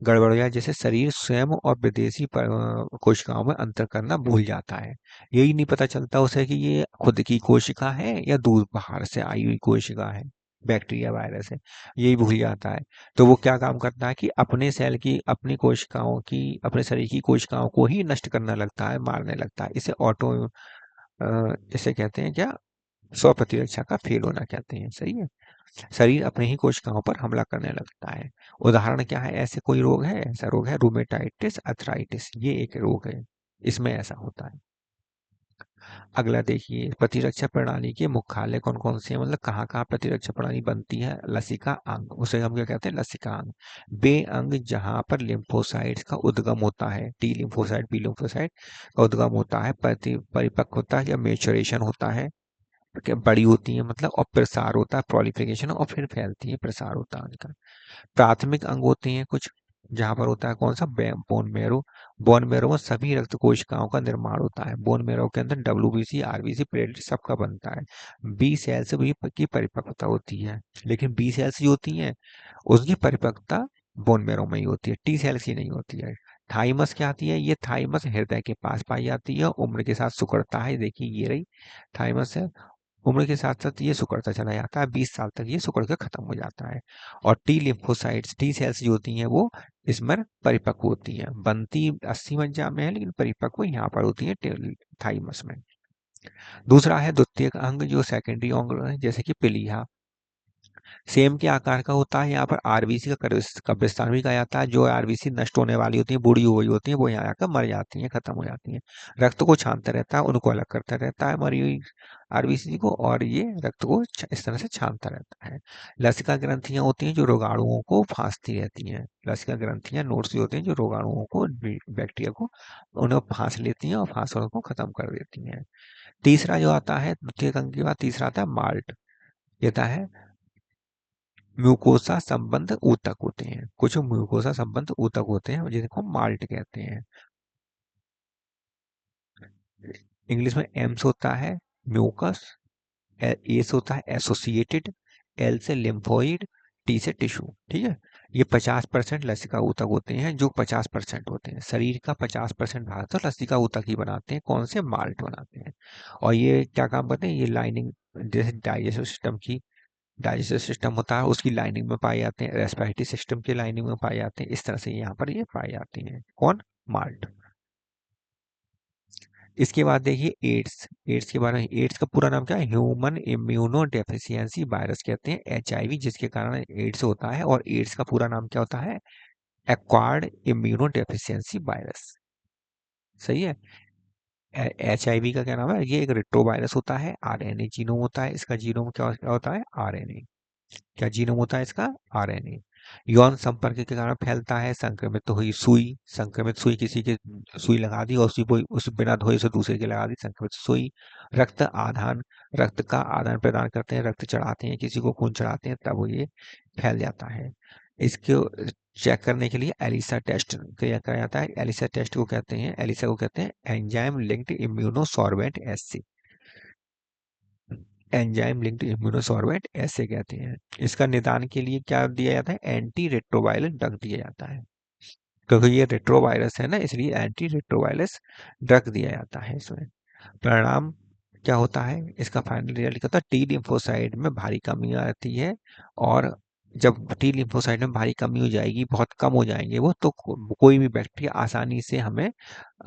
गड़बड़ हो जाए, जैसे शरीर स्वयं और विदेशी कोशिकाओं में अंतर करना भूल जाता है। यही नहीं पता चलता उसे कि ये खुद की कोशिका है या दूर बाहर से आई हुई कोशिका है, बैक्टीरिया वायरस है, यही भूल जाता है। तो वो क्या काम करता है कि अपने सेल की, अपनी कोशिकाओं की, अपने शरीर की कोशिकाओं को ही नष्ट करने लगता है, मारने लगता है। इसे इसे कहते हैं क्या, स्व प्रतिरक्षा का फेल होना कहते हैं। सही है। शरीर अपने ही कोशिकाओं पर हमला करने लगता है। उदाहरण क्या है, ऐसे कोई रोग है? ऐसा रोग है रूमेटाइटिस अर्थराइटिस, ये एक रोग है, इसमें ऐसा होता है। अगला देखिए, प्रतिरक्षा प्रणाली के मुख्यालय कौन कौन से हैं, मतलब कहाँ कहाँ प्रतिरक्षा प्रणाली बनती है। लसिका अंग, उसे हम क्या कहते हैं, लसिका अंग। वे अंग जहाँ पर लिम्फोसाइट्स का उद्गम होता है, टी लिम्फोसाइट, बी लिम्फोसाइट का उद्गम होता है, परिपक्व होता है या मेचुरेशन होता है, बड़ी होती है मतलब, और प्रसार होता है, प्रोलिफिकेशन, और फिर फैलती है, प्रसार होता है उनका। प्राथमिक अंग होते हैं कुछ, जहाँ पर होता है कौन सा, बोन मेरो। बोन मेरो में सभी रक्त कोशिकाओं का निर्माण होता है। बोन मेरो के अंदर डब्ल्यूबीसी, आरबीसी, प्लेटलेट सबका बनता है। बी सेल्स भी की परिपक्वता होती है, लेकिन बी सेल्स जो होती हैं उसकी परिपक्वता बोन मेरो में ही होती है, टी सेल्स की नहीं होती है। थाइमस क्या आती है, ये थाइमस हृदय के पास पाई जाती है, उम्र के साथ सिकुड़ता है। देखिए ये रही थाइमस है, उम्र के साथ साथ ये सिकुड़ता चला जाता है, 20 साल तक ये सिकुड़ के खत्म हो जाता है। और टी लिम्फोसाइट्स, टी सेल्स जो होती हैं वो इसमें परिपक्व होती हैं, बनती 80 मज्जा में है लेकिन परिपक्व यहाँ पर होती है थाइमस में। दूसरा है द्वितीयक अंग, जो सेकेंडरी अंग है, जैसे कि प्लीहा, सेम के आकार का होता है। यहाँ पर आरबीसी का कब्रिस्तान भी कहा जाता है। जो आरबीसी नष्ट होने वाली होती है, बूढ़ी हो गई होती है, वो यहाँ आकर मर जाती हैं, खत्म हो जाती हैं। रक्त को छानता रहता है, उनको अलग करता रहता है मरी हुई आरबीसी को, और ये रक्त को इस तरह से छानता रहता है। लसिका ग्रंथियां होती हैं जो रोगाणुओं को फांसती रहती हैं। लसिका ग्रंथियां नोड्स होते हैं जो रोगाणुओं को, बैक्टीरिया को, उन्हें फांस लेती हैं और फांस को खत्म कर देती हैं। तीसरा जो आता है, द्वितीय अंग के बाद तीसरा आता है माल्ट। ये आता है म्यूकोसा संबंध ऊतक होते हैं, कुछ म्यूकोसा संबंध ऊतक होते हैं जिनको माल्ट कहते हैं। इंग्लिश में एम्स होता है म्यूकस, एस होता है एसोसिएटेड, एल से लिम्फोइड, टी से टिश्यू। ठीक है। ये 50% लसिका ऊतक होते हैं, जो 50% होते हैं शरीर का 50% भाग तो लसिका ऊतक ही बनाते हैं। कौन से, माल्ट बनाते हैं। और ये क्या काम करते हैं, ये लाइनिंग, जैसे डाइजेस्टिव सिस्टम की, डाइजेस्टिव सिस्टम होता है उसकी लाइनिंग में पाए जाते हैं, रेस्पिरेटरी सिस्टम की लाइनिंग में पाए जाते हैं। इस तरह से यहाँ पर ये पाए जाती हैं। कौन, माल्ट। इसके बाद देखिए एड्स, एड्स के बारे में, एड्स का पूरा नाम क्या है, ह्यूमन इम्यूनो डेफिशिएंसी वायरस कहते हैं, एचआईवी, जिसके कारण एड्स होता है। और एड्स का पूरा नाम क्या होता है, एक्वायर्ड इम्यूनो डेफिशिएंसी वायरस। सही है। एचआईवी का क्या नाम है, ये एक रेट्रोवायरस होता है, आरएनए जीनोम होता है इसका। जीनोम क्या क्या होता है, आरएनए। क्या जीनोम होता है इसका, आरएनए। यौन संपर्क के कारण फैलता है, संक्रमित हुई सुई, संक्रमित सुई किसी के, सुई लगा दी और उसी को उस बिना धोए से दूसरे के लगा दी, संक्रमित सुई। रक्त आदान, रक्त का आदान प्रदान करते हैं, रक्त चढ़ाते हैं, किसी को खून चढ़ाते हैं, तब वो ये फैल जाता है। इसको चेक करने के लिए एलिसा टेस्ट किया जाता है। एलिसा टेस्ट को कहते हैं, एलिसा को कहते हैं enzyme linked immunosorbent S, enzyme linked immunosorbent ऐसे कहते हैं। इसका निदान के लिए क्या दिया जाता है, एंटी रेट्रोवायरस ड्रग दिया जाता है, क्योंकि ये रेट्रोवायरस है ना, इसलिए एंटी रेट्रोवायरस ड्रग दिया जाता है इसमें। परिणाम क्या होता है, इसका फाइनल रिजल्ट क्या होता है, टी लिम्फोसाइट में भारी कमी आती है। और जब टी लिम्फोसाइट में भारी कमी हो जाएगी, बहुत कम हो जाएंगे वो, तो कोई भी बैक्टीरिया आसानी से हमें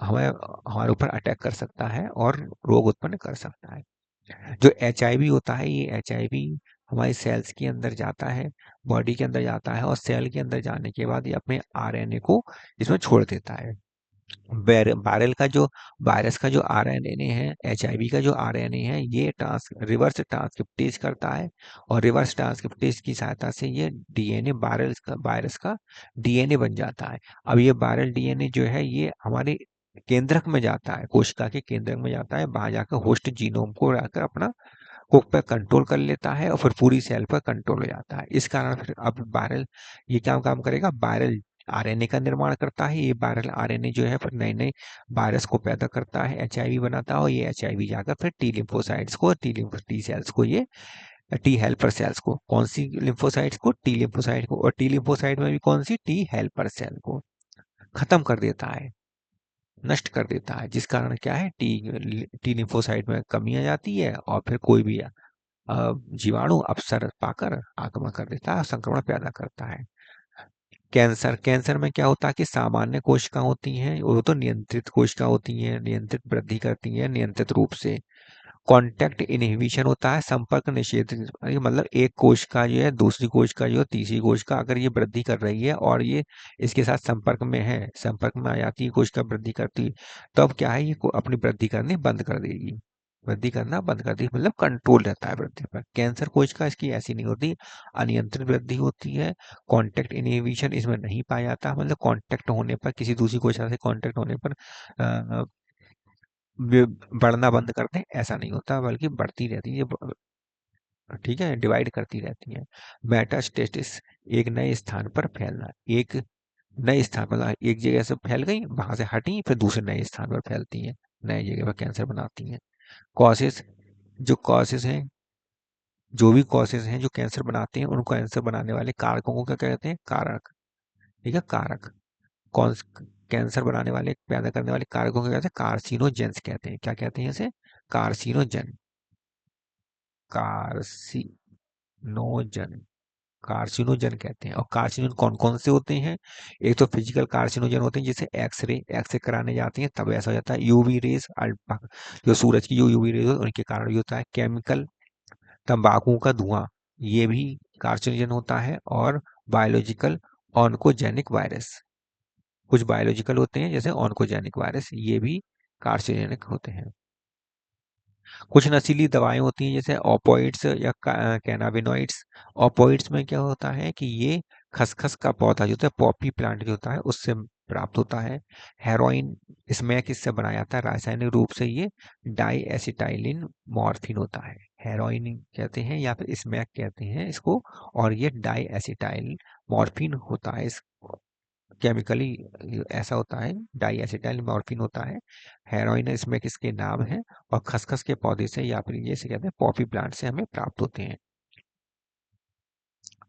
हमें हमारे ऊपर अटैक कर सकता है और रोग उत्पन्न कर सकता है। जो एचआईवी होता है, ये एचआईवी हमारे सेल्स के अंदर जाता है, बॉडी के अंदर जाता है, और सेल के अंदर जाने के बाद ये अपने आरएनए को इसमें छोड़ देता है। वायरल का जो, वायरस का जो आरएनए है, एचआईवी का जो आरएनए है, ये रिवर्स ट्रांसक्रिप्टेज करता है, और रिवर्स ट्रांसक्रिप्टेज की सहायता से ये डीएनए, वायरस का डीएनए बन जाता है। अब ये वायरल डीएनए जो है ये हमारे केंद्रक में जाता है, कोशिका के केंद्रक में जाता है, वहां जाकर होस्ट जीनोम को जाकर अपना को पे कंट्रोल कर लेता है, और फिर पूरी सेल पर कंट्रोल हो जाता है। इस कारण फिर अब वायरल, ये क्या काम करेगा, वायरल आरएनए का निर्माण करता है। ये वायरल आरएनए जो है फिर नए नए वायरस को पैदा करता है, एचआईवी बनाता है, और ये एचआईवी जाकर फिर टी लिम्फोसाइट्स को, टी सेल्स को ये टी हेल्पर सेल्स को। कौन सी लिम्फोसाइट्स को? टी लिम्फोसाइट को। और टी लिम्फोसाइट में भी कौन सी? टी हेल्पर सेल को खत्म कर देता है, नष्ट कर देता है, जिस कारण क्या है, टी लिम्फोसाइट में कमी आ जाती है और फिर कोई भी जीवाणु अवसर पाकर आक्रमण कर देता है, संक्रमण पैदा करता है। कैंसर, कैंसर में क्या होता है कि सामान्य कोशिका होती हैं, वो तो नियंत्रित कोशिका होती हैं, नियंत्रित वृद्धि करती हैं नियंत्रित रूप से। कॉन्टैक्ट इनहिबिशन होता है, संपर्क निषेध। मतलब एक कोशिका जो है दूसरी कोशिका जो है तीसरी कोशिका अगर ये वृद्धि कर रही है और ये इसके साथ संपर्क में है, संपर्क में आ जाती है, कोशिका वृद्धि करती है, तब क्या है, ये अपनी वृद्धि करनी बंद कर देगी, वृद्धि करना बंद कर देगी, मतलब कंट्रोल रहता है वृद्धि पर। कैंसर कोशिका इसकी ऐसी नहीं होती, अनियंत्रित वृद्धि होती है। कॉन्टैक्ट इनहिबिशन इसमें नहीं पाया जाता, मतलब कॉन्टैक्ट होने पर, किसी दूसरी कोशिका से कॉन्टैक्ट होने पर बढ़ना बंद कर दें, ऐसा नहीं होता, बल्कि बढ़ती रहती है, ठीक है, डिवाइड करती रहती है। मेटास्टेसिस, एक नए स्थान पर फैलना, एक नए स्थान, मतलब एक जगह से फैल गई, वहां से हटी, फिर दूसरे नए स्थान पर फैलती हैं, नए जगह पर कैंसर बनाती हैं। कॉसेस, जो कॉसेस हैं, जो भी कॉसेस हैं जो कैंसर बनाते हैं, उनको कैंसर बनाने वाले कारकों को क्या कहते हैं? कारक। ठीक है, कारक। कौन कैंसर बनाने वाले, पैदा करने वाले कारकों को कहते हैं? कार्सिनोजेंस कहते हैं। क्या कहते हैं इसे? कार्सिनोजन। कार्सिनोजन, कार्सिनोजन कहते हैं। और कार्सिनोजन कौन कौन से होते हैं? एक तो फिजिकल कार्सिनोजन होते हैं, जैसे एक्सरे, एक्सरे कराने जाते हैं तब ऐसा हो जाता है। यूवी रेज, अल्फा, जो सूरज की जो यूवी रेज होती है उनके कारण भी होता है। केमिकल, तंबाकू का धुआं, ये भी कार्सिनोजन होता है। और बायोलॉजिकल, ऑन्कोजेनिक वायरस, कुछ बायोलॉजिकल होते हैं जैसे ऑन्कोजेनिक वायरस, ये भी कार्सिनोजेनिक होते हैं। कुछ नशीली दवाएं होती हैं जैसे ओपोइड्स या कैनाबिनॉइड्स। ओपोइड्स में क्या होता है कि ये खसखस का पौधा जो होता है, पॉपी प्लांट जो होता है, उससे प्राप्त होता है। हेरोइन, स्मैक इससे बनाया जाता है, रासायनिक रूप से ये डाई एसिटाइलिन मॉर्फिन होता है। हेरोइन कहते हैं या फिर स्मैक कहते हैं इसको, और ये डाई एसिटाइल मॉर्फिन होता है। इस केमिकली ऐसा होता है, डाई एसिटाइल मॉर्फिन होता है। हेरोइन इसमें किसके नाम है, और खसखस के पौधे से या फिर ये से कहते हैं पॉपी प्लांट से हमें प्राप्त होते हैं।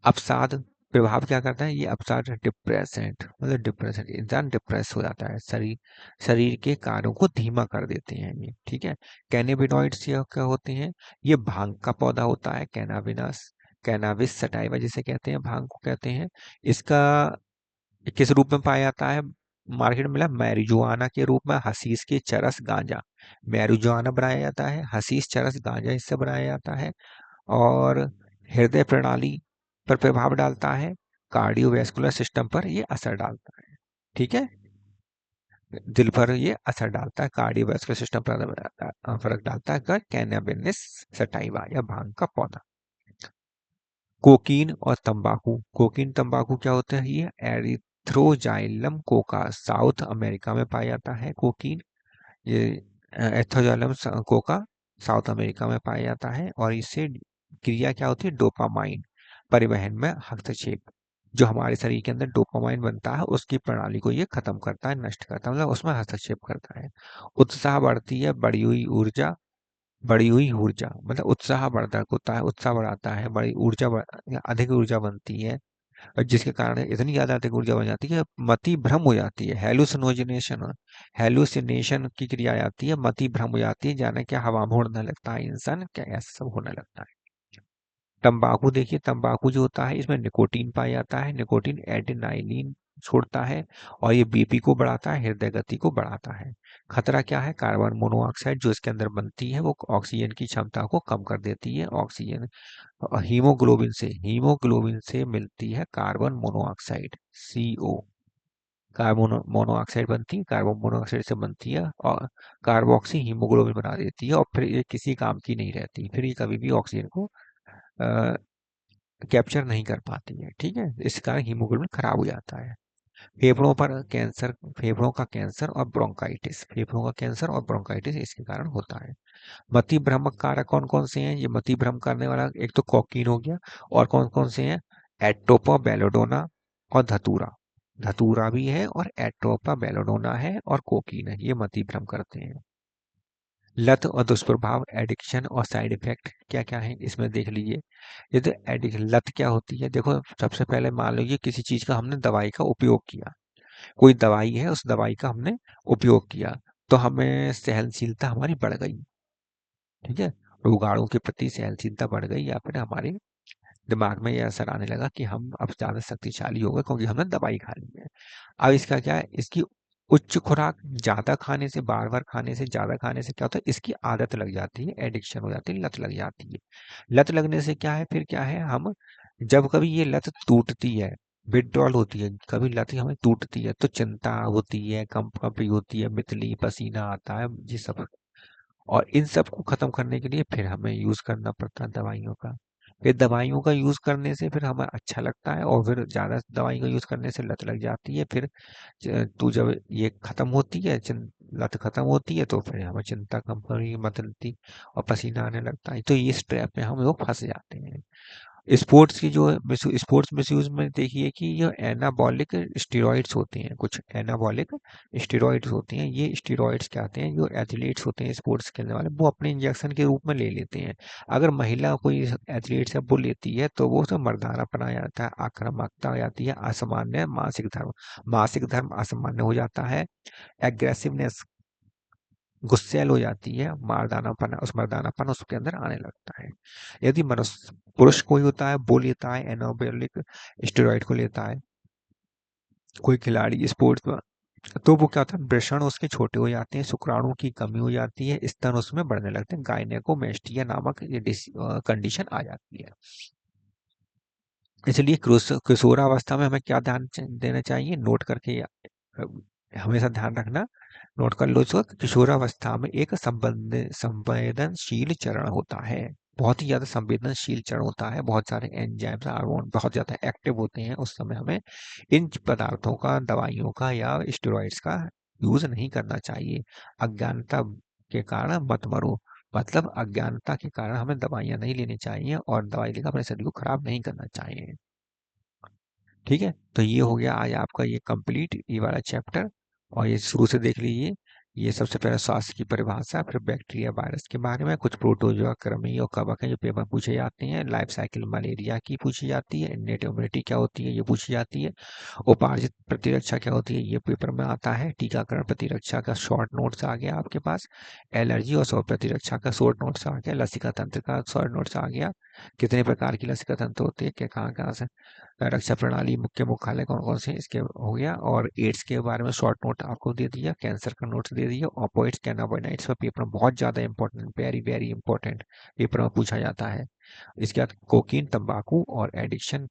अवसाद, प्रभाव क्या करता है? ये अवसाद डिप्रेसेंट, मतलब डिप्रेसेंट, इंसान डिप्रेस हो जाता है, शरीर शरीर के कार्यों को धीमा कर देते हैं ये। ठीक है। कैनेबिनॉइड्स ये क्या होते हैं? ये भांग का पौधा होता है, कैनाबिनस, कैनाबिस सटाइवा जिसे कहते हैं, भांग को कहते हैं। इसका किस रूप में पाया जाता है? मार्केट में मिला मैरिजुआना के रूप में, हशीश के चरस, गांजा। मैरिजुआना बनाया जाता है, हशीश, चरस, गांजा इससे बनाया जाता है। और हृदय प्रणाली पर प्रभाव डालता है, कार्डियोवैस्कुलर सिस्टम पर ये असर डालता है। ठीक है, दिल पर ये असर डालता है, कार्डियोवैस्कुलर सिस्टम पर फर्क डालता है। कैनाबिस सटाइवा या भांग का पौधा। कोकीन और तंबाकू, कोकीन तंबाकू क्या होता है? ये एरिथ्रोजाइलम कोका, साउथ अमेरिका में पाया जाता है कोकीन। ये एथोजाइलम कोका साउथ अमेरिका में पाया जाता है। और इससे क्रिया क्या होती है? डोपामाइन परिवहन में हस्तक्षेप, जो हमारे शरीर के अंदर डोपामाइन बनता है उसकी प्रणाली को ये खत्म करता है, नष्ट करता है, मतलब उसमें हस्तक्षेप करता है। उत्साह बढ़ती है, बढ़ी हुई ऊर्जा, मतलब उत्साह वर्धक होता है, उत्साह बढ़ाता है, बड़ी अधिक ऊर्जा बनती है। और जिसके कारण इतनी ज्यादा अधिक ऊर्जा बन जाती है, मति भ्रम हो जाती है, हेलुसिनोजिनेशन, हेलुसिनेशन की क्रिया आती है, मति भ्रम हो जाती है, जाने क्या हवा में उड़ने लगता है इंसान, क्या ऐसा सब होने लगता है। तंबाकू, देखिए तंबाकू जो होता है इसमें निकोटीन पाया जाता है, निकोटीन एडेनाइलिन छोड़ता है, और ये बीपी को बढ़ाता है, हृदय गति को बढ़ाता है। खतरा क्या है? कार्बन मोनोऑक्साइड जो इसके अंदर बनती है वो ऑक्सीजन की क्षमता को कम कर देती है। ऑक्सीजन, हीमोग्लोबिन से मिलती है carbon monoxide, CO। Carbon monoxide बनती है, कार्बन मोनोऑक्साइड से बनती है, और कार्बोक्सी हीमोग्लोबिन बना देती है, और फिर ये किसी काम की नहीं रहती, फिर ये कभी भी ऑक्सीजन को कैप्चर नहीं कर पाती है। ठीक है, इस कारण हीमोग्लोबिन खराब हो जाता है। फेफड़ों पर कैंसर, फेफड़ों का कैंसर और ब्रोंकाइटिस, फेफड़ों का कैंसर और ब्रोंकाइटिस इसके कारण होता है। मति भ्रमक कारक कौन कौन से हैं? ये मति भ्रम करने वाला एक तो कोकीन हो गया, और कौन कौन से हैं? एट्रोपा बेलोडोना और धतूरा, धतूरा भी है और एट्रोपा बेलोडोना है और कोकीन है, ये मति भ्रम करते हैं। लत और दुष्प्रभाव, एडिक्शन और साइड इफेक्ट क्या क्या है इसमें देख लीजिए। ये तो एडिक्शन लत क्या होती है, देखो सबसे पहले मान लीजिए किसी चीज का हमने दवाई का उपयोग किया, कोई दवाई है उस दवाई का हमने उपयोग किया, तो हमें सहनशीलता हमारी बढ़ गई, ठीक है, रोगाणु के प्रति सहनशीलता बढ़ गई, या फिर हमारे दिमाग में ये असर आने लगा कि हम अब ज्यादा शक्तिशाली हो गए क्योंकि हमने दवाई खा ली है। अब इसका क्या है, इसकी उच्च खुराक ज्यादा खाने से, बार बार खाने से, ज्यादा खाने से क्या होता है, इसकी आदत लग जाती है, एडिक्शन हो जाती है, लत लग जाती है। लत लगने से क्या है, फिर क्या है, हम जब कभी ये लत टूटती है, विड्रॉल होती है, कभी लत हमें टूटती है तो चिंता होती है, कंपकंपी होती है, मितली पसीना आता है, ये सब। और इन सब को खत्म करने के लिए फिर हमें यूज करना पड़ता है दवाइयों का। फिर दवाइयों का यूज करने से फिर हमें अच्छा लगता है, और फिर ज्यादा दवाई का यूज करने से लत लग जाती है। फिर तू जब ये खत्म होती है, लत खत्म होती है, तो फिर हमें चिंता कम करी बदलती और पसीना आने लगता है, तो ये इस ट्रैप में हम लोग फंस जाते हैं। स्पोर्ट्स की जो स्पोर्ट्स मिसयूज में देखिए कि ये एनाबॉलिक स्टेरॉइड्स होते हैं, कुछ एनाबॉलिक स्टेरॉइड्स होते हैं। ये स्टेरॉइड्स क्या होते हैं, जो एथलीट्स होते हैं स्पोर्ट्स खेलने वाले, वो अपने इंजेक्शन के रूप में ले लेते हैं। अगर महिला कोई एथलीट है वो लेती है तो वो उसमें मर्दानापन आ जाता है, आक्रामकता आ जाती है, असामान्य मासिक धर्म असामान्य हो जाता है, एग्रेसिवनेस गुस्सैल हो जाती है, मर्दानापन उसके अंदर आने लगता है। यदि मनुष्य पुरुष कोई होता है वो लेता है एनाबॉलिक स्टेरॉइड को लेता है, कोई खिलाड़ी स्पोर्ट्स में, तो वो क्या होता है, वृषण उसके छोटे हो जाते हैं, शुक्राणु की कमी हो जाती है, स्तन उसमें बढ़ने लगते हैं, गायनेकोमेस्टिया नामक ये कंडीशन आ जाती है। इसलिए किशोरावस्था में हमें क्या ध्यान देना चाहिए, नोट करके अ, हमेशा ध्यान रखना, नोट कर लो इसको, किशोरावस्था में एक संवेदनशील चरण होता है, बहुत ही ज्यादा संवेदनशील चरण होता है, बहुत सारे एंजाइम्स हार्मोन बहुत ज्यादा एक्टिव होते हैं, उस समय हमें इन पदार्थों का, दवाइयों का या स्टेरॉइड्स का यूज नहीं करना चाहिए। अज्ञानता के कारण मत मरो, मतलब अज्ञानता के कारण हमें दवाइयां नहीं लेनी चाहिए और दवाई लेकर अपने शरीर को खराब नहीं करना चाहिए। ठीक है, तो ये हो गया आज आपका ये कंप्लीट ये वाला चैप्टर, और ये शुरू से देख लीजिए। ये सबसे पहले स्वास्थ्य की परिभाषा, फिर बैक्टीरिया वायरस के बारे में, कुछ प्रोटोजोआ कृमि और कवक है जो पेपर पूछे जाते हैं, लाइफ साइकिल मलेरिया की पूछी जाती है, इन्नेट इम्यूनिटी क्या होती है ये पूछी जाती है, उपार्जित प्रतिरक्षा क्या होती है ये पेपर में आता है, टीकाकरण प्रतिरक्षा का शॉर्ट नोट्स आ गया आपके पास, एलर्जी और स्व प्रतिरक्षा का शॉर्ट नोट्स आ गया, लसिका तंत्र का शॉर्ट नोट्स आ गया, कितने प्रकार की लसिका तंत्र होती है, क्या कहाँ कहाँ से रक्षा प्रणाली, मुख्य मुख्यालय कौन कौन से, इसके हो गया, और एड्स के बारे में शॉर्ट नोट आपको दे दिया, कैंसर का नोट्स दे दिया, ऑपोइड्स कैनाबोनाइड्स का पेपर में बहुत ज्यादा important, very very important paper में पूछा जाता है। इसके बाद कोकीन, तंबाकू और एडिक्शन,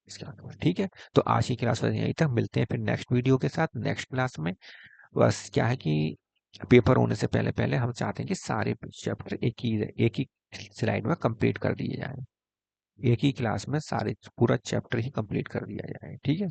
इसके बाद ठीक है। तो आज की क्लास में यहीं तक, मिलते हैं फिर नेक्स्ट वीडियो के साथ नेक्स्ट क्लास में। बस क्या है कि पेपर होने से पहले पहले हम चाहते हैं कि सारे चैप्टर एक ही स्लाइड में कंप्लीट कर दिए जाए, एक ही क्लास में सारे पूरा चैप्टर ही कंप्लीट कर दिया जाए, ठीक है।